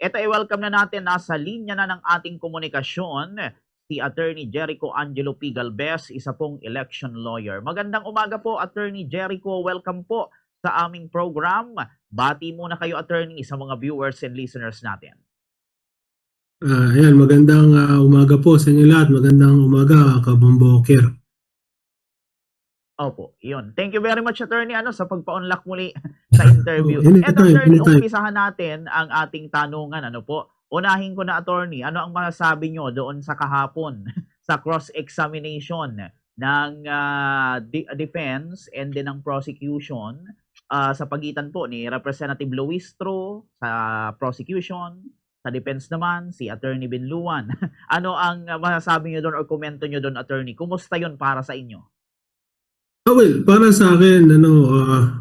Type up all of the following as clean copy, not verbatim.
Ito ay welcome na natin, nasa linya na ng ating komunikasyon si Attorney Jericho Angelo P. Galvez, isa pong election lawyer. Magandang umaga po, Attorney Jericho. Welcome po sa aming program. Bati muna kayo, Attorney, sa mga viewers and listeners natin. Ayan, magandang umaga po sa inyo lahat. Magandang umaga, Kabomboker. Opo, yun. Thank you very much, Attorney, sa pagpa-unlock muli sa interview. Eto, Attorney, umpisahan natin ang ating tanungan. Unahin ko na, Attorney, ano ang masasabi nyo doon sa kahapon sa cross-examination ng defense and din ng prosecution sa pagitan po ni Representative Luistro sa prosecution, sa defense naman, si Attorney Binluan. Ano ang masasabi nyo doon or komento nyo doon, Attorney? Kumusta yun para sa inyo? Well, para sa akin,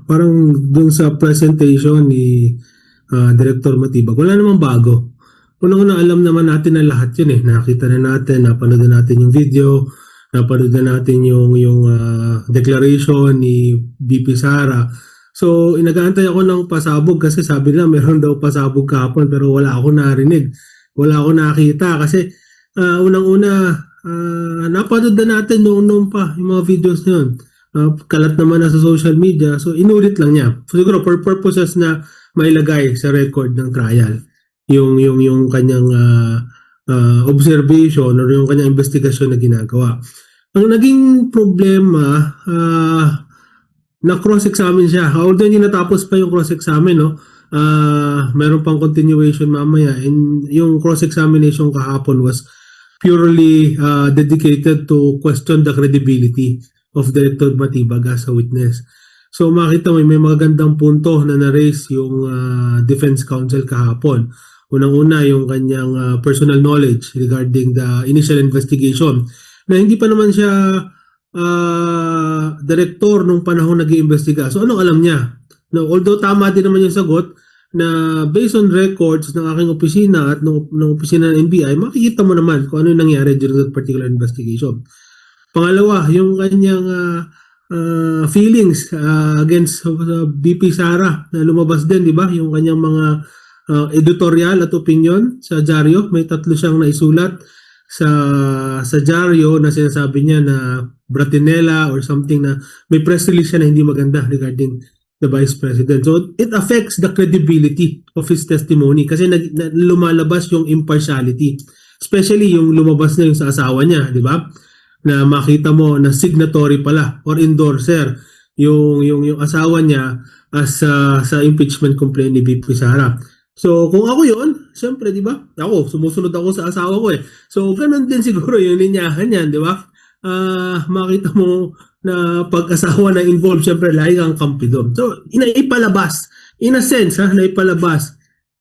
parang dun sa presentation ni Director Matibag, wala namang bago. Unang-una, alam naman natin na lahat yun eh. Nakita na natin, napanood na natin yung video, napanood na natin yung declaration ni VP Sara. So, inagaantay ako ng pasabog kasi sabi nila meron daw pasabog kahapon pero wala ako narinig. Wala ako nakita kasi unang-una, napanood na natin noon pa yung mga videos na yun. Kalat naman na sa social media, so inulit lang niya. So, siguro for purposes na mailagay sa record ng trial yung kanyang observation or yung kanyang investigasyon na ginagawa. Ang naging problema, na cross-examine siya. Although hindi natapos pa yung cross-examine, no? Meron pang continuation mamaya. And yung cross-examination kahapon was purely dedicated to question the credibility of Director Matibag as a witness. So makita mo may magandang punto na na-raise yung defense counsel kahapon. Unang-una yung kanyang personal knowledge regarding the initial investigation na hindi pa naman siya director nung panahon nag-iimbestiga. So anong alam niya? No, although tama din naman yung sagot na based on records ng aking opisina at ng opisina ng NBI, makikita mo naman kung ano yung nangyari during that particular investigation. Pangalawa, yung kanyang feelings against VP Sara na lumabas din, di ba? Yung kanyang mga editorial at opinion sa dyaryo. May 3 siyang naisulat sa dyaryo na sinasabi niya na bratinela or something na may press release siya na hindi maganda regarding the Vice President. So it affects the credibility of his testimony kasi lumalabas yung impartiality. Especially yung lumabas na yung sa asawa niya, di ba? Na makita mo na signatory pala or endorser yung asawa niya as sa impeachment complaint ni VP Sara. So kung ako yon, siyempre 'di ba? Ako sumusunod ako sa asawa ko eh. So ganun din siguro yung linyahan niyan, 'di ba? Makita mo na pag-asawa na involved, siyempre lahi kang kampi doon. So inaipalabas, in a sense, naipalabas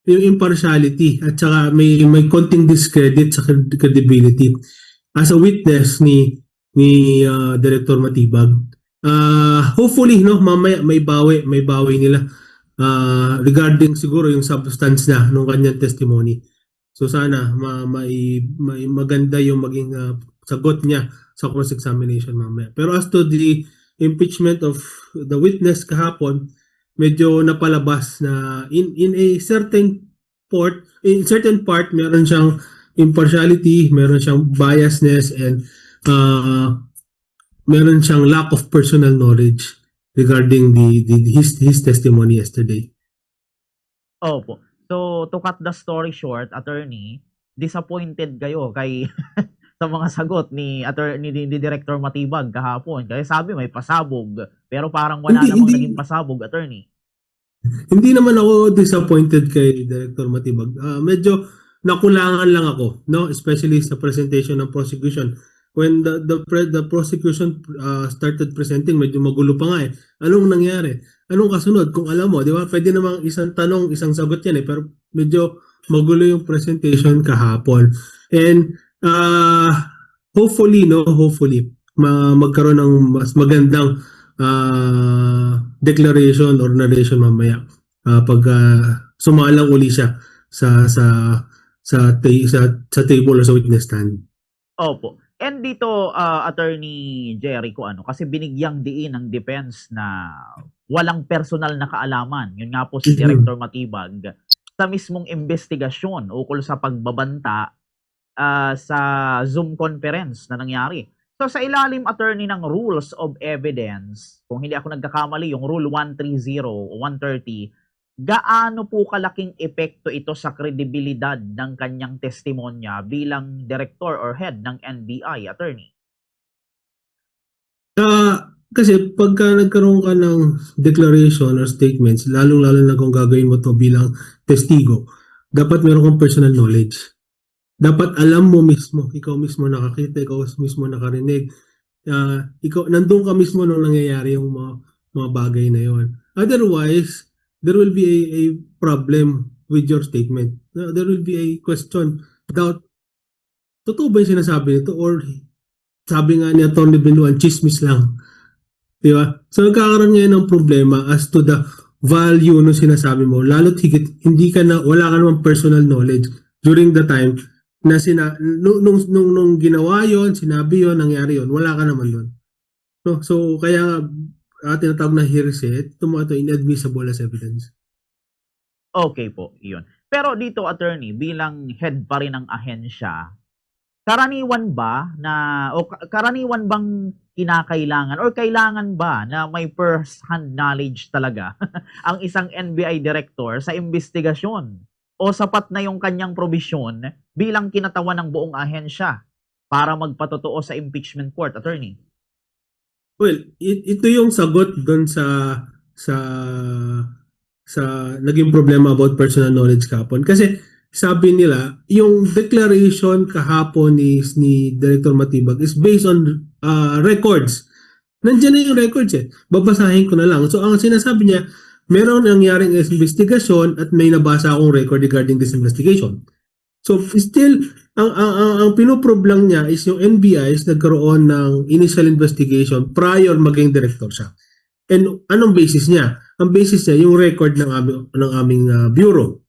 yung impartiality at saka may konting discredit sa credibility as a witness ni Director Matibag. Hopefully mamaya may bawi nila regarding siguro yung substance na nung kanyang testimony. So sana may maganda yung maging sagot niya sa cross-examination mamaya. Pero as to the impeachment of the witness kahapon, medyo napalabas na in a certain part meron siyang impartiality, meron siyang biasness, and meron siyang lack of personal knowledge regarding his testimony yesterday. Opo. So, to cut the story short, Attorney, disappointed kayo kay sa mga sagot ni Director Matibag kahapon. Kasi sabi may pasabog, pero parang wala namang naging pasabog, Attorney. Hindi naman ako disappointed kay Director Matibag. Medyo nakulangan lang ako, no? Especially sa presentation ng prosecution. When the prosecution started presenting, medyo magulo pa nga eh. Anong nangyari? Anong kasunod? Kung alam mo, di ba? Pwede namang isang tanong, isang sagot yan eh. Pero medyo magulo yung presentation kahapon. And hopefully magkaroon ng mas magandang declaration or narration mamaya pag sumalang uli siya sa table or sa witness stand. Opo. And dito, Attorney Jericho, kasi binigyang diin ng defense na walang personal na kaalaman. Yun nga po si Director Matibag sa mismong investigasyon ukol sa pagbabanta sa Zoom conference na nangyari. So sa ilalim, attorney, ng rules of evidence, kung hindi ako nagkakamali, yung Rule 130 o 130, gaano po kalaking epekto ito sa kredibilidad ng kanyang testimonya bilang director or head ng NBI, attorney? Kasi pagka nagkaroon ka ng declaration or statements, lalong-lalo na kung gagawin mo to bilang testigo, dapat meron kang personal knowledge. Dapat alam mo mismo, ikaw mismo nakakita, ikaw mismo nakarinig, ikaw, nandun ka mismo nung nangyayari yung mga bagay na yon. Otherwise, there will be a problem with your statement. There will be a question, doubt, totoo ba yung sinasabi nito? Or sabi nga ni Atty. Binuan, chismis lang. Di ba? So nagkakaroon ngayon ng problema as to the value ng sinasabi mo. Lalo't higit, wala ka naman personal knowledge during the time na nung ginawa yon, sinabi yon, nangyari yon, wala ka naman doon. No? So kaya tinatawag na hearsay, ito inadmissible as evidence. Okay po, yun. Pero dito, attorney, bilang head pa rin ng ahensya, karaniwan bang kinakailangan or kailangan ba na may first-hand knowledge talaga ang isang NBI director sa investigasyon? O sapat na yung kanyang probisyon bilang kinatawan ng buong ahensya para magpatotoo sa impeachment court, attorney? Well, ito yung sagot doon sa naging problema about personal knowledge kahapon. Kasi sabi nila, yung declaration kahapon ni Director Matibag is based on records. Nandiyan na yung records eh. Babasahin ko na lang. So ang sinasabi niya, meron nangyaring investigation at may nabasa akong record regarding this investigation. So still, ang pinoprobe lang niya is yung NBI is nagkaroon ng initial investigation prior maging director siya. And anong basis niya? Ang basis niya yung record ng aming bureau.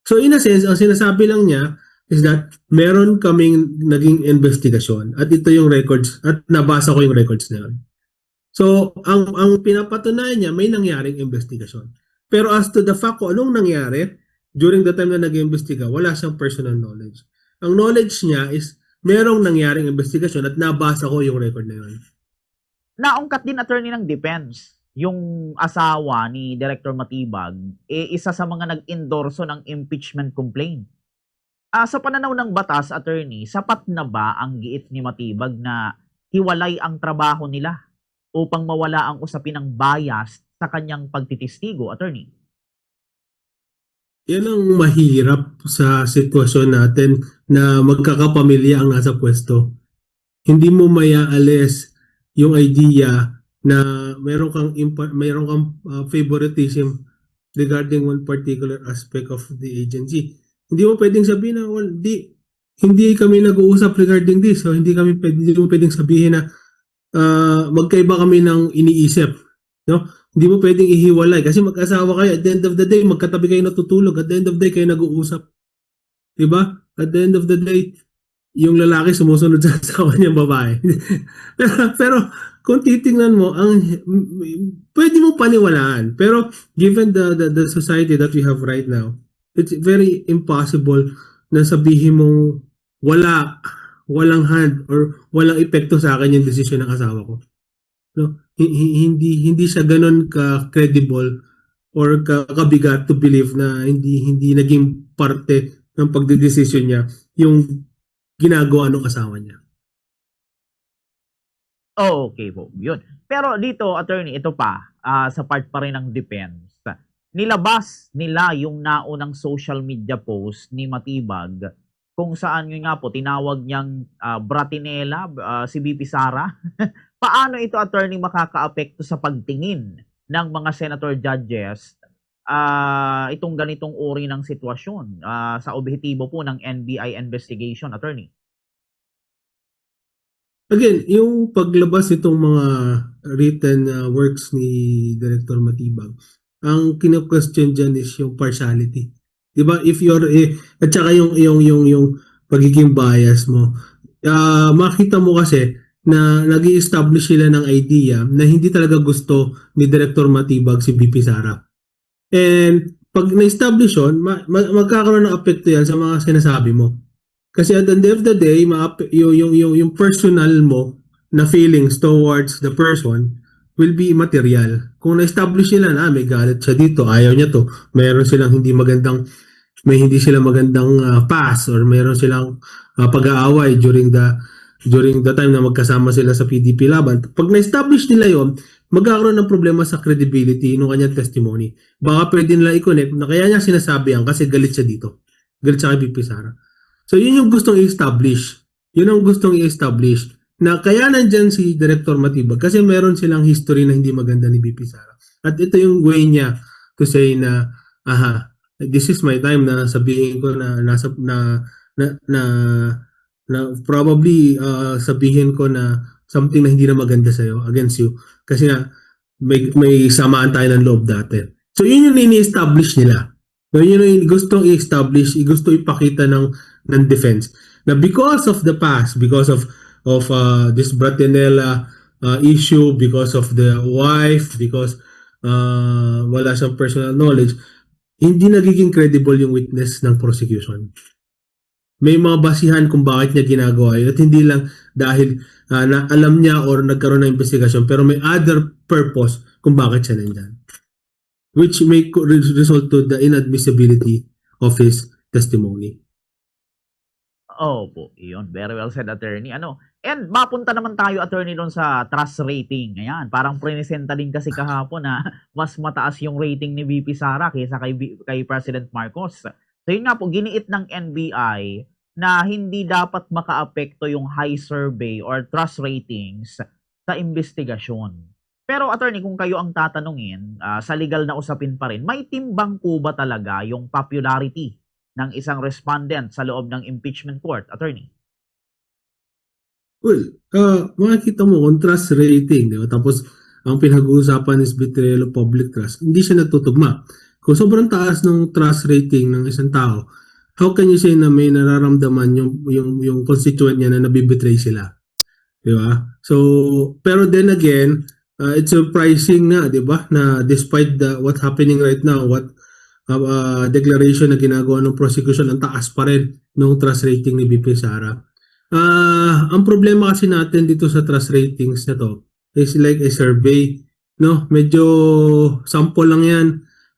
So in a sense, ang sinasabi lang niya is that meron kaming naging investigation at ito yung records at nabasa ko yung records na yun. So ang pinapatunayan niya may nangyaring investigation. Pero as to the fact kung anong nangyari during the time na nag-iimbestiga, wala siyang personal knowledge. Ang knowledge niya is merong nangyaring investigation at nabasa ko yung record na yun. Naungkat din, attorney, ng defense yung asawa ni Director Matibag, isa sa mga nag-endorso ng impeachment complaint. Sa pananaw ng batas, attorney, sapat na ba ang giit ni Matibag na hiwalay ang trabaho nila upang mawala ang usapin ng bias sa kanyang pagtitistigo, attorney? Yan ang mahirap sa sitwasyon natin na magkakapamilya ang nasa pwesto. Hindi mo mayaalis yung idea na mayroon kang favoritism regarding one particular aspect of the agency. Hindi mo pwedeng sabihin na hindi kami nag-uusap regarding this. So hindi mo pwedeng sabihin na magkaiba kami ng iniisip, no? Hindi mo pwedeng ihiwalay kasi mag-asawa kayo, at the end of the day magkatabi kayo natutulog, at the end of the day kayo nag-uusap. Diba? At the end of the day yung lalaki sumusunod sa asawa niyang babae. pero kung titingnan mo, pwede mo paniwalaan. Pero given the society that we have right now, it's very impossible na sabihin mo walang hand or walang epekto sa akin yung desisyon ng asawa ko. No? Hindi siya ganun ka-credible or kabigat to believe na hindi naging parte ng pagdedesisyon niya yung ginagawa ng asawa niya. Okay po, yun. Pero dito, attorney, ito pa, sa part pa rin ng defense, nilabas nila yung naunang social media post ni Matibag kung saan yun nga po, tinawag niyang Bratinela, si BP Sara. Paano ito, attorney, makakaapekto sa pagtingin ng mga senator judges itong ganitong uri ng sitwasyon sa objektibo po ng NBI investigation, attorney? Again, yung paglabas itong mga written works ni Director Matibag, ang kino-question dyan is yung partiality. Diba? If you're at saka yung pagiging bias mo. Makita mo kasi na nag-i-establish sila ng idea na hindi talaga gusto ni Director Matibag si BP Sara. And pag na-establish yun, magkakaroon ng apekto yan sa mga sinasabi mo. Kasi at the end of the day, yung personal mo na feelings towards the person will be immaterial. Kung na-establish nila na may galit siya dito, ayaw niya to, may hindi sila magandang pass or mayroon silang pag-aaway during the time na magkasama sila sa PDP laban. Pag na-establish nila yon, magkakaroon ng problema sa credibility ng kanyang testimony. Baka pwede nila i-connect na kaya niya sinasabi yan kasi galit siya dito. Galit siya kay VP Sara. So yun yung gustong i-establish. Yun ang gustong i-establish na kaya nandyan si Director Matibag kasi meron silang history na hindi maganda ni VP Sara. At ito yung way niya to say na, this is my time na sabihin ko na probably sabihin ko na something na hindi na maganda sa'yo against you. Kasi nga, may samaan tayo ng loob dati. So yun yung ini-establish nila. So yun yung gustong i-establish, gusto ipakita ng defense. Na because of the past, because of this Bratinella issue, because of the wife, because wala siyang personal knowledge, hindi nagiging credible yung witness ng prosecution. May mga basihan kung bakit niya ginagawa yun at hindi lang dahil na alam niya or nagkaroon ng investigasyon pero may other purpose kung bakit siya nandyan. Which may result to the inadmissibility of his testimony. Opo, iyon. Very well said, attorney. And mapunta naman tayo, attorney, doon sa trust rating. Ayan, parang presenta din kasi kahapon na mas mataas yung rating ni VP Sara kaysa kay President Marcos. So yun nga po, giniit ng NBI na hindi dapat makaapekto yung high survey or trust ratings sa investigasyon. Pero attorney, kung kayo ang tatanungin, sa legal na usapin pa rin, may timbang po ba talaga yung popularity ng isang respondent sa loob ng impeachment court, attorney? Well, makikita mo kung trust rating, di ba? Tapos, ang pinag-uusapan is betrayal of public trust. Hindi siya nagtutugma. Kung sobrang taas ng trust rating ng isang tao, how can you say na may nararamdaman yung constituent niya na nabibetray sila? Di ba? So, pero then again, it's surprising na, di ba? Na despite what's happening right now, declaration na ginagawa ng prosecution, ang taas pa rin ng trust rating ni VP Sara. Ang problema kasi natin dito sa trust ratings na to is like a survey, no? Medyo sample lang yan.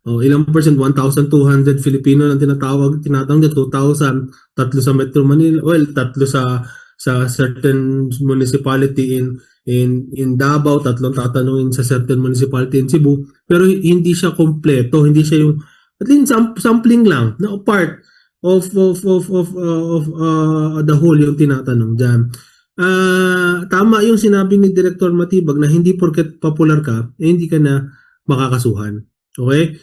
Ilang percent? 1,200 Filipino lang tinatawag 2,000, tatlo sa Metro Manila, well, tatlo sa certain municipality in Davao, tatlong tatanungin sa certain municipality in Cebu, pero hindi siya kompleto, hindi siya yung at least sampling lang na part of the whole yung tinatanong diyan. Tama yung sinabi ni Director Matibag na hindi porket popular ka, hindi ka na makakasuhan. Okay?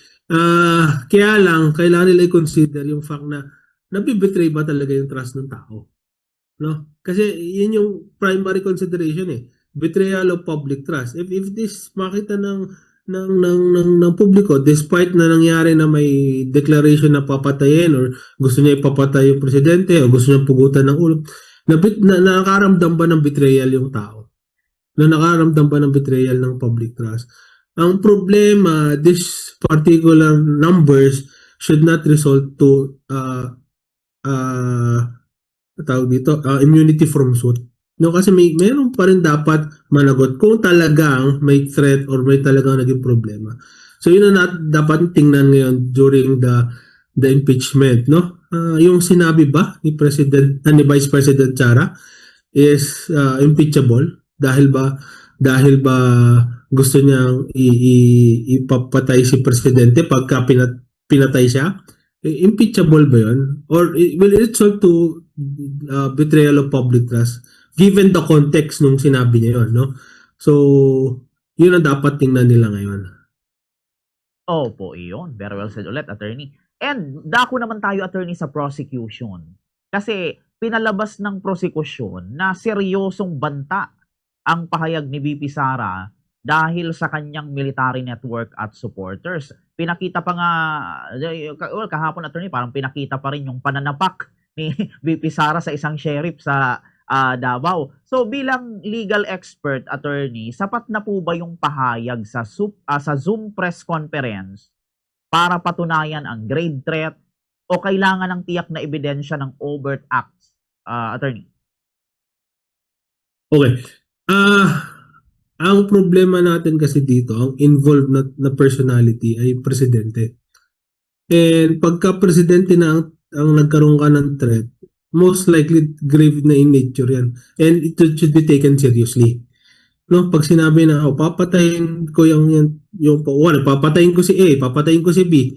Kaya lang kailangan nila i-consider yung fact na nabibetray ba talaga yung trust ng tao. No? Kasi yun yung primary consideration eh. Betrayal of public trust. If this makita ng publiko despite na nangyari na may declaration na papatayin or gusto niya ipapatay yung presidente o gusto niya pugutan ng ulo, nakaramdam ba ng betrayal yung tao? Nakaramdam ba ng betrayal ng public trust? Ang problema, this particular numbers should not result to immunity from suit. No, kasi meron pa rin dapat managot kung talagang may threat or may talagang naging problema. So yun na dapat tingnan ngayon during the impeachment, no? Yung sinabi ba ni Vice President Sara is impeachable dahil ba gusto niyang ipapatay si presidente pagka pinatay siya? Impeachable ba yun? Or will it result to betrayal of public trust? Given the context nung sinabi niya yun, no? So, yun ang dapat tingnan nila ngayon. Opo, iyon. Very well said ulit, attorney. And dako naman tayo, attorney, sa prosecution. Kasi pinalabas ng prosecution na seryosong banta ang pahayag ni VP Sara dahil sa kanyang military network at supporters. Pinakita pa nga, kahapon, attorney, parang pinakita pa rin yung pananapak ni VP Sara sa isang sheriff sa Davao. So bilang legal expert, attorney, sapat na po ba yung pahayag sa Zoom press conference para patunayan ang grave threat o kailangan ng tiyak na ebidensya ng overt acts, attorney? Okay. Ang problema natin kasi dito, ang involved na personality ay presidente. And pagka presidente na ang nagkaroon ka ng threat, most likely grave na in nature yan. And it should be taken seriously. No, pag sinabi na papatayin ko yung papatayin ko si A, papatayin ko si B,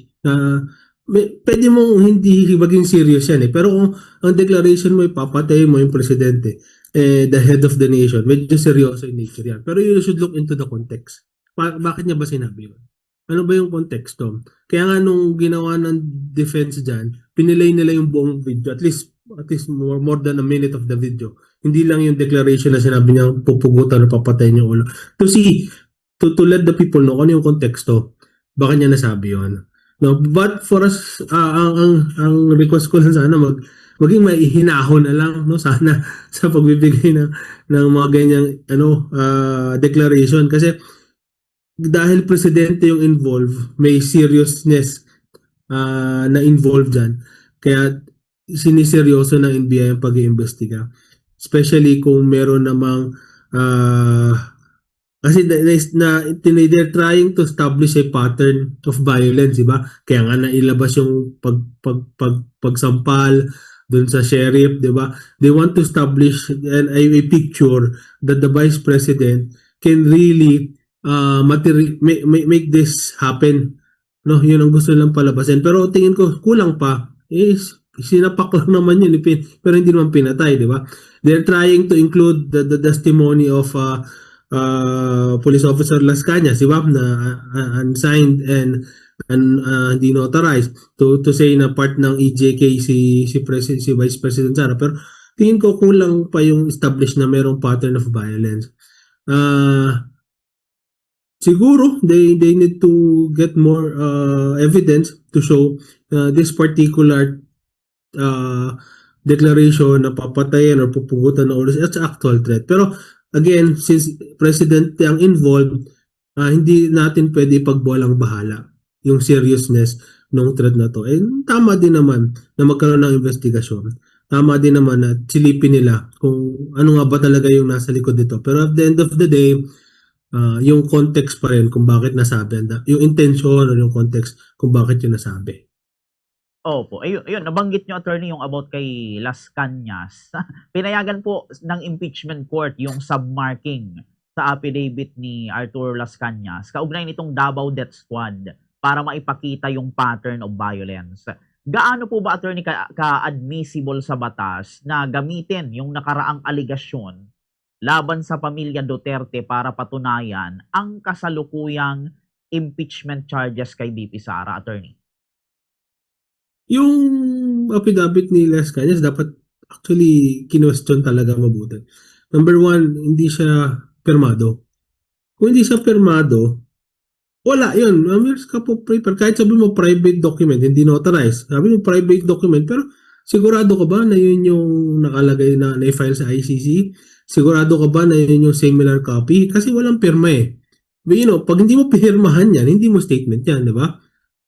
pwede mong hindi maging serious yan eh. Pero kung ang declaration mo ay papatayin mo yung presidente, the head of the nation, medyo seryoso in nature yan. Pero you should look into the context. Bakit niya ba sinabi yun? Ano ba yung konteksto? Kaya nga nung ginawa ng defense dyan, pinilay nila yung buong video, at least more than a minute of the video. Hindi lang yung declaration na sinabi niya pupugutan o papatayin yung ulo. To see, to let the people know ano yung konteksto, bakit niya nasabi yun. No, but for us, ang request ko lang sana maging maihinahon na lang no sana sa pagbibigay ng mga ganyang declaration kasi dahil presidente yung involved, may seriousness na involved dyan. Kaya siniseryoso ng NBI ang pag-iimbestiga. Especially kung meron namang kasi they're trying to establish a pattern of violence, di ba? Kaya nga nailabas yung pagsampal dun sa sheriff, di ba? They want to establish a picture that the vice president can really make this happen. No, yun ang gusto nilang palabasin. Pero tingin ko kulang pa. Sinapak lang naman yun, pero hindi naman pinatay, di ba? They're trying to include the testimony of Police Officer Las Cañas, di ba? Na unsigned and hindi notarized to say na part ng EJK si Vice President Sara. Pero tingin ko kulang pa yung establish na merong pattern of violence. Siguro they need to get more evidence to show this particular declaration na papatayin or pupugutan na ulo as actual threat. Pero again, since president ang involved, hindi natin pwede ipagbolang bahala yung seriousness ng threat na to. Tama din naman na magkaroon ng investigasyon. Tama din naman na silipin nila kung ano nga ba talaga yung nasa likod nito. Pero at the end of the day, yung context pa rin kung bakit nasabi, yung intention o yung context kung bakit yung nasabi. Opo, ayun, nabanggit nyo, attorney, yung about kay Las Cañas. Pinayagan po ng impeachment court yung submarking sa affidavit ni Arthur Las Cañas kaugnay nitong Davao Death Squad para maipakita yung pattern of violence. Gaano po ba, attorney, ka-admissible sa batas na gamitin yung nakaraang aligasyon laban sa pamilya Duterte para patunayan ang kasalukuyang impeachment charges kay VP Sara, attorney? Yung affidavit ni Las Cañas dapat actually kinwestiyon talaga mabuti. Number one, hindi siya permado. Kung hindi siya permado, wala yun. Meron ka po paper. Kahit sabi mo private document, hindi notarized. Sabi mo private document, pero sigurado ka ba na yun yung nakalagay na na-file sa ICC? Sigurado ka ba na yun yung similar copy? Kasi walang pirma eh. But pag hindi mo pirmahan yan, hindi mo statement yan, di ba?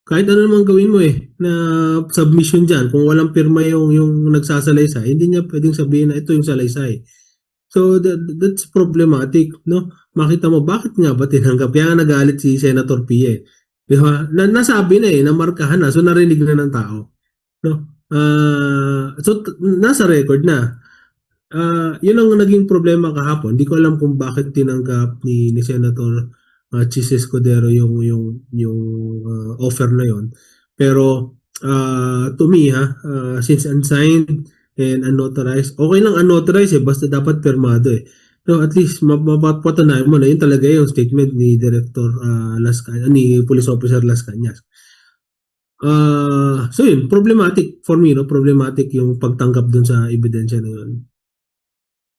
Kahit ano naman gawin mo na submission dyan, kung walang pirma yung nagsasalaysay, hindi niya pwedeng sabihin na ito yung salaysay. So that's problematic, no? Makita mo bakit nga ba tinanggap? Kaya nga nagalit si Senator Pia eh. Di ba? Nasabi na namarkahan na, so narinig na ng tao. No? So nasa record na. Yun ang naging problema kahapon. Hindi ko alam kung bakit tinanggap ni Senator Chis Escudero yung offer na yon. Pero to me since unsigned and unauthorized, okay lang unauthorized basta dapat permado So at least mapapatunayan mo na yun talaga yung statement ni Director Las Cañas, ni Police Officer Las Cañas. So yun, problematic for me, no? Problematic yung pagtanggap dun sa ebidensya na yun.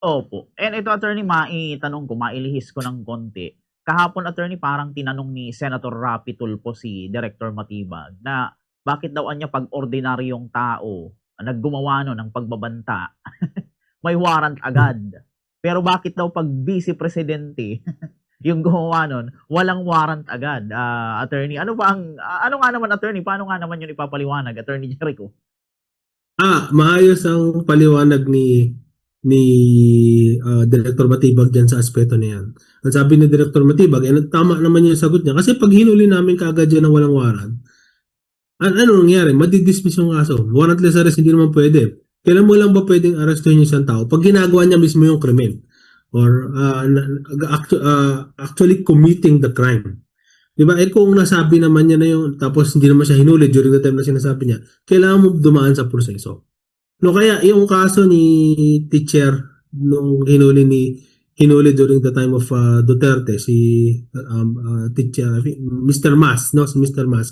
Opo. And ito, attorney, maitanong ko, mailihis ko ng konti. Kahapon, attorney, parang tinanong ni Senator Rapi Tulfo si Director Matibag na bakit daw niya pag ordinaryong tao naggumawa ng pagbabanta, may warrant agad. Pero bakit daw pag vice presidente, yung gumawa nun, walang warrant agad, attorney. Ano ba ang ano nga naman attorney, paano nga naman yun ipapaliwanag, Attorney Jericho? Maayos ang paliwanag ni Director Matibag dyan sa aspeto na yan. Ang sabi ni Director Matibag, tama naman yung sagot niya. Kasi pag hinuli namin kaagad yan ng walang warrant, ano nangyari? Madidismiss yung kaso. Warrantless arrest, hindi naman pwede. Kailan mo lang ba pwedeng arrestuhin yung isang tao? Pag ginagawa niya mismo yung krimen or actually committing the crime. Di ba? Kung nasabi naman niya na yung tapos hindi naman siya hinuli during the time na sinasabi niya, kailangan mo dumaan sa proseso. No, kaya yung kaso ni teacher nung hinuli during the time of Duterte si teacher Mr. Mas, no, si Mr. Mas.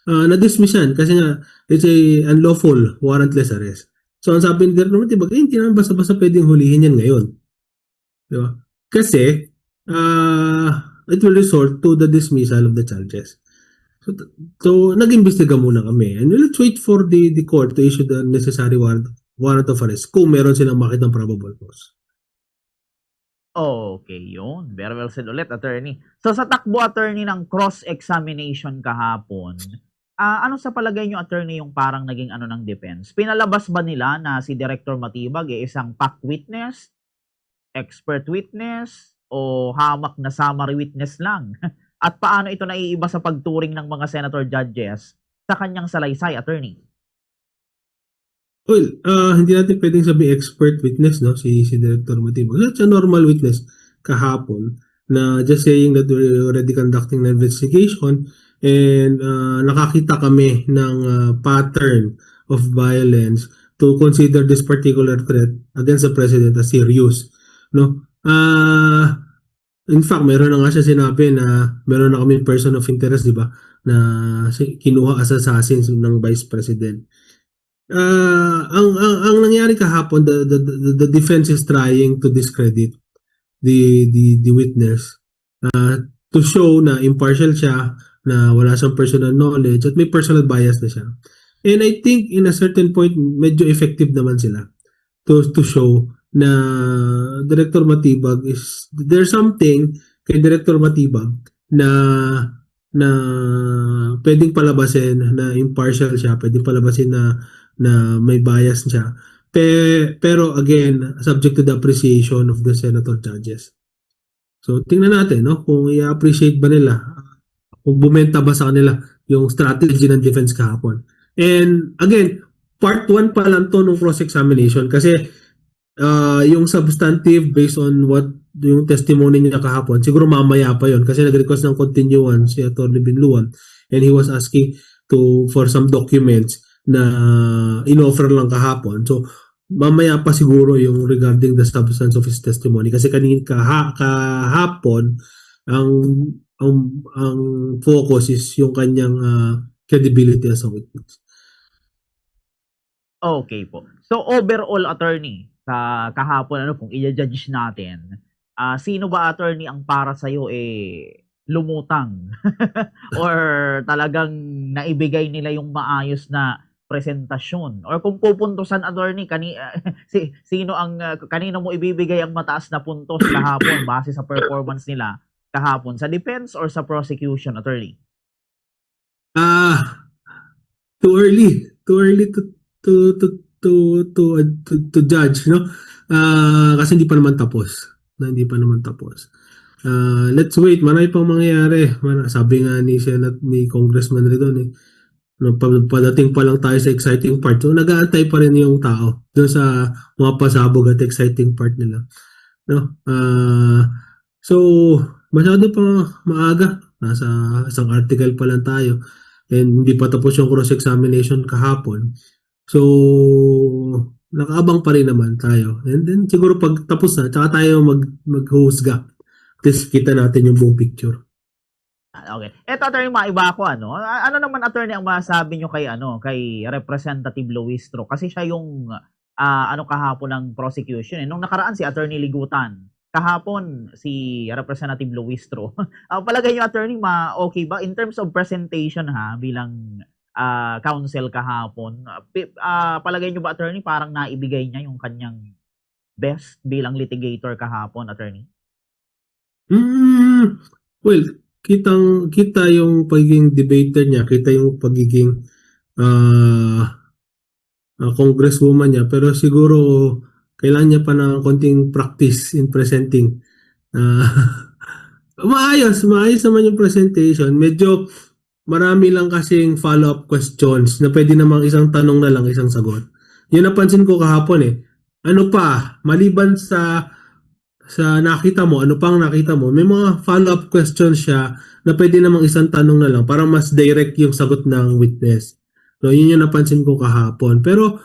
Na-dismiss yan kasi nga it's a unlawful warrantless arrest. So ang sabi ni Director Matibag, hindi naman basta-basta pwedeng hulihin yan ngayon. Di ba? Kasi uh, it will resort to the dismissal of the charges. So nag-imbestiga muna kami. And let's wait for the court to issue the necessary warrant of arrest kung meron silang makitang probable cause. Okay, yun. Very well said ulit, attorney. So sa takbo, attorney, ng cross-examination kahapon, ano sa palagay nyo, attorney, yung parang naging ano ng defense? Pinalabas ba nila na si Director Matibag isang fact witness, expert witness, o hamak na summary witness lang? At paano ito naiiba sa pagturing ng mga senator judges sa kanyang salaysay, attorney? Well, hindi natin pwedeng sabi expert witness, no, si Director Matibag. That's a normal witness kahapon na just saying that we're already conducting an investigation and nakakita kami ng pattern of violence to consider this particular threat against the president as serious, no. In fact, meron na nga siya sinabi na meron na kami person of interest, di ba, na kinuha as assassins ng Vice President. Ang nangyari kahapon, the defense is trying to discredit the witness to show na impartial siya, na wala siyang personal knowledge at may personal bias na siya. And I think in a certain point, medyo effective naman sila to show na Director Matibag there's something kay Director Matibag na pwedeng palabasin na impartial siya, pwedeng palabasin na may bias siya. Pero again, subject to the appreciation of the senator judges. So tingnan natin, no, kung i-appreciate ba nila, kung bumenta ba sa kanila yung strategy ng defense kahapon. And again, part 1 pa lang to ng cross-examination kasi yung substantive based on what yung testimony niya kahapon, siguro mamaya pa yon kasi nag-request ng continuance si Atty. Binluan and he was asking for some documents na in-offer lang kahapon. So mamaya pa siguro yung regarding the substance of his testimony kasi kahapon ang focus is yung kanyang credibility as a witness. Okay po. So overall, attorney, sa kahapon, ano, kung i-judge natin, sino ba, attorney, ang para sa'yo lumutang or talagang naibigay nila yung maayos na presentasyon? Or kung pupuntusan, attorney, sino ang kanino mo ibibigay ang mataas na puntos kahapon base sa performance nila kahapon, sa defense or sa prosecution, attorney? Too early to judge, no? Kasi hindi pa naman tapos. Let's wait, marami pang mangyayari. Sabi nga ni Congressman Ridon padating pa lang tayo sa exciting part. So nag-aantay pa rin yung tao doon sa mga pasabog at exciting part nila. No? So masyado pa maaga. Nasa isang article pa lang tayo. And hindi pa tapos yung cross-examination kahapon. So, nakaabang pa rin naman tayo. And then, siguro pag tapos na, tsaka tayo maghusga. At least kita natin yung buong picture. Okay. Eto, attorney, maiba ako, ano? Ano naman, attorney, ang masabi nyo kay Representative Luistro? Kasi siya yung, kahapon ng prosecution. Nung nakaraan, si Attorney Ligutan. Kahapon, si Representative Luistro. Palagay nyo, attorney, okay ba? In terms of presentation, bilang counsel kahapon, palagay nyo ba, attorney, parang naibigay niya yung kanyang best bilang litigator kahapon, attorney? Mm, well, kita yung pagiging debater niya, kita yung pagiging ah congresswoman niya, pero siguro kailangan niya pa ng konting practice in presenting. Ah, maayos naman yung presentation. Medyo marami lang kasing follow-up questions na pwede namang isang tanong na lang, isang sagot. Yun napansin ko kahapon eh. Ano pa, maliban sa nakita mo, ano pang nakita mo, may mga follow-up questions siya na pwede namang isang tanong na lang para mas direct yung sagot ng witness. So, yun yung napansin ko kahapon. Pero,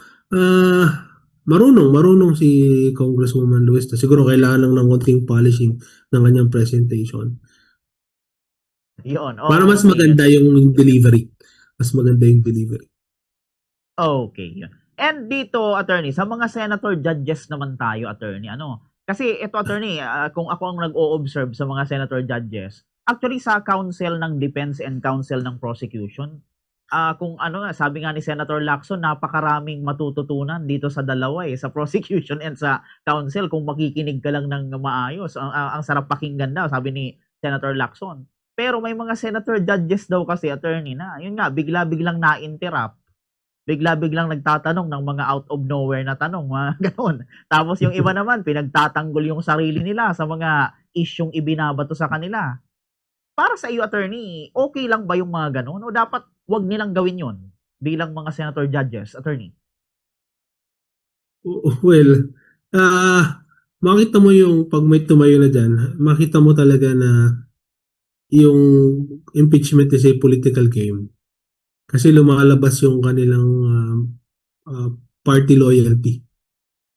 marunong si Congresswoman Luis. Siguro kailangan lang ng konting polishing ng kanyang presentation. Yun, Para mas okay. maganda yung delivery. Mas maganda yung delivery. Okay, yun. And dito, attorney, sa mga senator judges naman tayo, attorney, kasi ito, attorney, kung ako ang nag-o-observe sa mga senator judges, actually sa counsel ng defense and counsel ng prosecution, kung sabi nga ni Senator Lacson, napakaraming matututunan dito sa dalawa sa prosecution and sa counsel kung makikinig ka lang ng maayos. Ang sarap pakinggan daw, sabi ni Senator Lacson. Pero may mga senator judges daw kasi, attorney, na yun nga, bigla-biglang na-interrupt, bigla-biglang nagtatanong ng mga out of nowhere na tanong, mga gano'n. Tapos yung iba naman, pinagtatanggol yung sarili nila sa mga isyung ibinabato sa kanila. Para sa iyo, attorney, okay lang ba yung mga gano'n? O dapat wag nilang gawin yon bilang mga senator judges, attorney? Well, makita mo yung pag may tumayo na dyan, makita mo talaga na yung impeachment is a political game. Kasi lumalabas yung kanilang uh, party loyalty.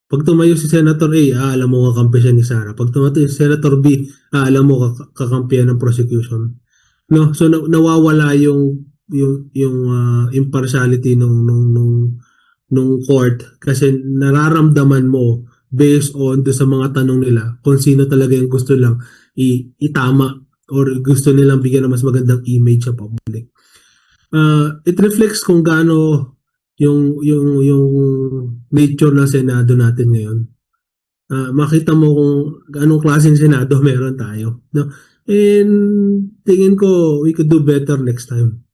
Pag tumayo si Senator A, alam mo kakampi siya ni Sara. Pag tumayo si Senator B, alam mo kakampihan ng prosecution. No, so nawawala yung impartiality nung court kasi nararamdaman mo based on do sa mga tanong nila kung sino talaga yung gusto lang itama or gusto nilang bigyan ng mas magandang image sa public. It reflects kung gaano yung nature ng Senado natin ngayon. Makita mo kung anong klaseng Senado meron tayo. No? And tingin ko we could do better next time.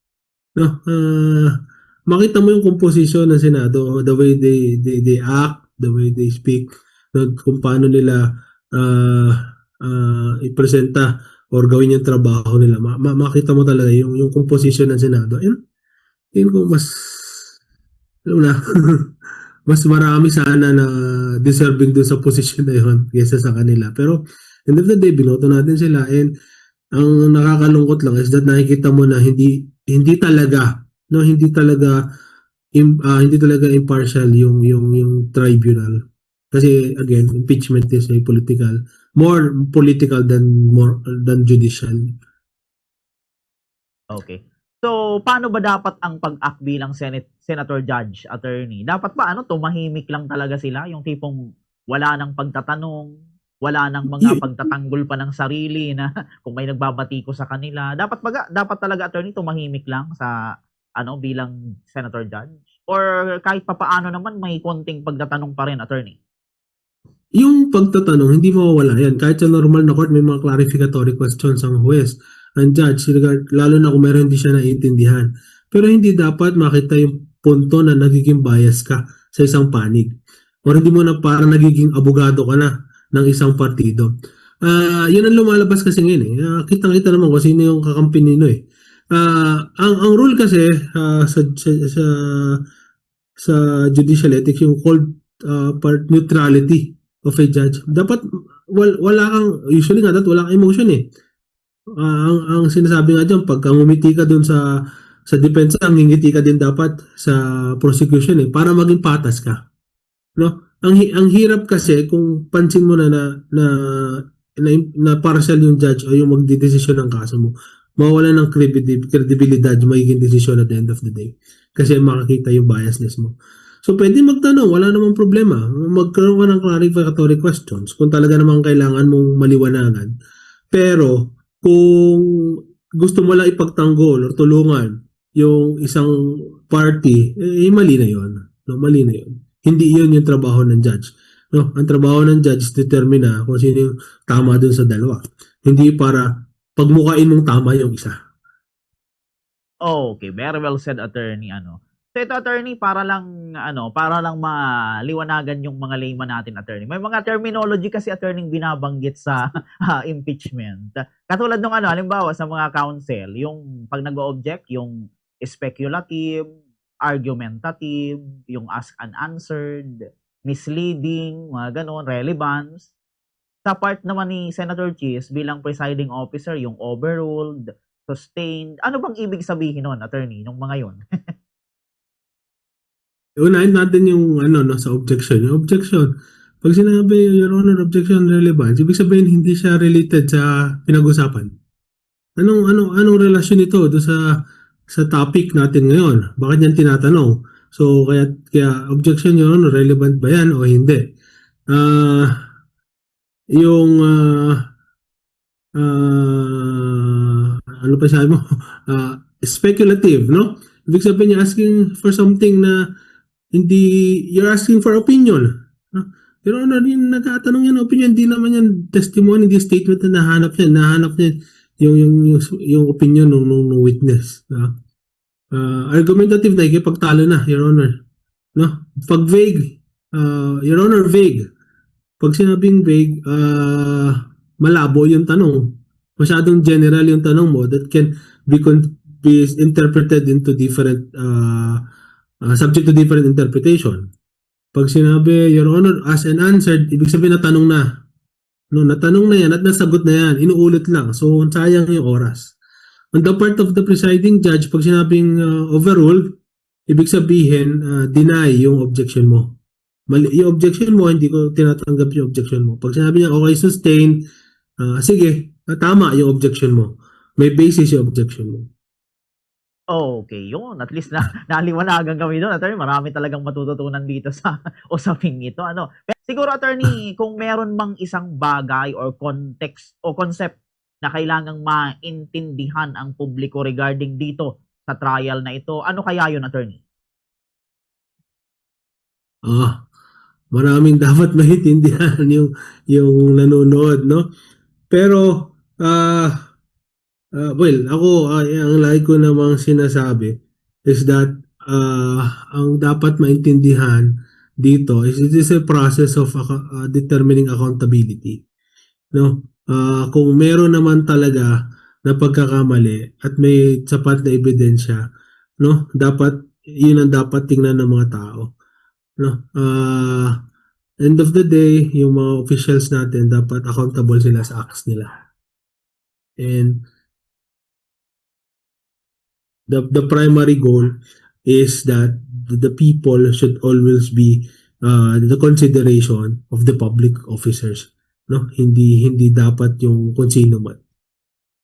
No? Makita mo yung composition ng Senado, the way they act, the way they speak, no? Kung paano nila ipresenta or gawin yung trabaho nila. Makita mo talaga yung composition ng Senado. And tingin ko alam na, mas marami sana na deserving dun sa posisyon na yun kaysa sa kanila. Pero end of the day, binoto natin sila and ang nakakalungkot lang is that nakikita mo na hindi talaga hindi talaga impartial yung tribunal. Kasi again, impeachment is a more political than judicial. Okay. So, paano ba dapat ang pag-act bilang senator judge, attorney? Dapat ba tumahimik lang talaga sila? Yung tipong wala nang pagtatanong, wala nang mga pagtatanggol pa ng sarili na kung may nagbabati ko sa kanila. Dapat talaga, attorney, tumahimik lang sa bilang senator judge? Or kahit papaano naman may konting pagtatanong pa rin, attorney? Yung pagtatanong, hindi mawawala yan. Kahit sa normal na court, may mga clarificatory questions ang huwes, ang judge, lalo na kung meron hindi siya naiintindihan. Pero hindi dapat makita yung punto na nagiging bias ka sa isang panig. Or hindi mo na parang nagiging abogado ka na ng isang partido. Yun ang lumalabas kasi ngayon eh. Kitang-kita naman kung sino yung kakampi nino eh. Ang rule kasi sa judicial ethics yung called part neutrality of a judge. Dapat wala kang usually nga wala kang emotion eh. Ang sinasabi nga diyan pag ngumiti ka doon sa depensa, ngingiti ka din dapat sa prosecution eh para maging patas ka. No? Ang hirap kasi kung pansin mo na partial yung judge o yung magdedesisyon ng kaso mo, mawala ng credibility magiging desisyon at the end of the day. Kasi makikita yung biasness mo. So, pwede magtanong, wala namang problema. Magkaroon ka ng clarificatory questions kung talaga namang kailangan mong maliwanagan. Pero, kung gusto mo lang ipagtanggol or tulungan yung isang party, mali na yun. No, mali na yun. Hindi yun yung trabaho ng judge. No, ang trabaho ng judge is determine kung sino yung tama dun sa dalawa. Hindi para pagmukain mong tama yung isa. Okay, very well said, attorney, ano. So ito, attorney, para lang maliwanagan yung mga layman natin, attorney. May mga terminology kasi, attorney, binabanggit sa impeachment. Katulad nung halimbawa sa mga counsel, yung pag nag-object, yung speculative, argumentative, yung ask unanswered, misleading, mga ganon, relevance. Sa part naman ni Senator Chis bilang presiding officer, yung overruled, sustained. Ano bang ibig sabihin nun, attorney, nung mga yun? Unahin natin yung no, sa objection. Yung objection, pag sinabi, Your Honor, objection relevance, ibig sabihin hindi siya related sa pinag-usapan. Anong relasyon nito do sa topic natin ngayon? Bakit yan tinatanong? So, kaya objection, Your Honor, relevant ba yan o hindi? Yung ano pa sabi mo? Speculative, no? Ibig sabihin niya asking for something na hindi, you're asking for opinion. No? Pero yung nagtatanong yan opinion, hindi naman yan testimony, hindi statement na nahanap niya yung opinion ng witness. No? Argumentative na, ikipagtalo na, Your Honor. No? Pag vague, Your Honor, vague. Pag sinabing vague, malabo yung tanong. Masyadong general yung tanong mo that can be interpreted into different subject to different interpretation. Pag sinabi, Your Honor, asked and answered, ibig sabihin natanong na. No, natanong na yan at nasagot na yan. Inuulit lang. So, sayang yung oras. On the part of the presiding judge, pag sinabing overruled, ibig sabihin, deny yung objection mo. Yung objection mo, hindi ko tinatanggap yung objection mo. Pag sinabi niya, okay, sustain, sige, tama yung objection mo. May basis yung objection mo. Okay, yun. At least naliwanagan kami doon. Attorney, marami talagang matututunan dito sa usaping ito. Pero siguro, attorney, kung meron bang isang bagay or context o concept na kailangang maintindihan ang publiko regarding dito sa trial na ito, ano kaya yun, attorney? Maraming dapat maintindihan yung nanonood, no? Pero, well, ako, ang lagi ko namang sinasabi is that ang dapat maintindihan dito is it is a process of determining accountability. No? Kung meron naman talaga na pagkakamali at may sapat na ebidensya, no? Yun ang dapat tingnan ng mga tao. No? End of the day, yung mga officials natin dapat accountable sila sa acts nila. And the primary goal is that the people should always be the consideration of the public officers, no? Hindi dapat yung kung sino man.